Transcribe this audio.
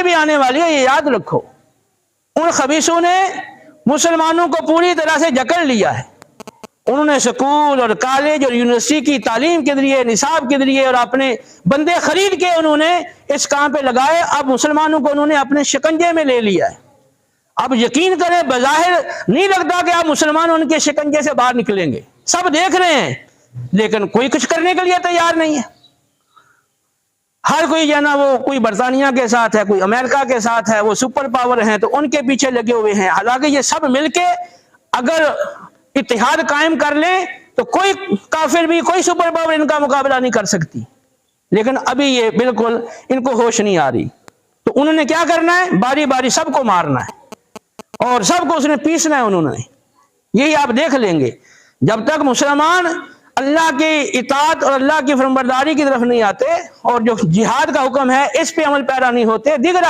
بھی آنے والی ہے، یہ یاد رکھو۔ ان خبیثوں نے مسلمانوں کو پوری طرح سے جکڑ لیا ہے۔ انہوں نے سکول اور کالج اور یونیورسٹی کی تعلیم کے ذریعے، نصاب کے ذریعے اور اپنے بندے خرید کے انہوں نے اس کام پہ لگائے۔ اب مسلمانوں کو انہوں نے اپنے شکنجے میں لے لیا ہے۔ اب یقین کریں، بظاہر نہیں لگتا کہ آپ مسلمان ان کے شکنجے سے باہر نکلیں گے، سب دیکھ رہے ہیں، لیکن کوئی کچھ کرنے کے لیے تیار نہیں ہے۔ ہر کوئی جو ہے نا، وہ کوئی برطانیہ کے ساتھ ہے، کوئی امریکہ کے ساتھ ہے، وہ سپر پاور ہیں تو ان کے پیچھے لگے ہوئے ہیں۔ حالانکہ یہ سب مل کے اگر اتحاد قائم کر لیں تو کوئی کافر بھی، کوئی سپر پاور ان کا مقابلہ نہیں کر سکتی، لیکن ابھی یہ بالکل ان کو ہوش نہیں آ رہی۔ تو انہوں نے کیا کرنا ہے؟ باری باری سب کو مارنا ہے اور سب کو اس نے پیسنا ہے انہوں نے۔ یہی آپ دیکھ لیں گے، جب تک مسلمان اللہ کی اطاعت اور اللہ کی فرمانبرداری کی طرف نہیں آتے اور جو جہاد کا حکم ہے اس پہ عمل پیرا نہیں ہوتے، دیگر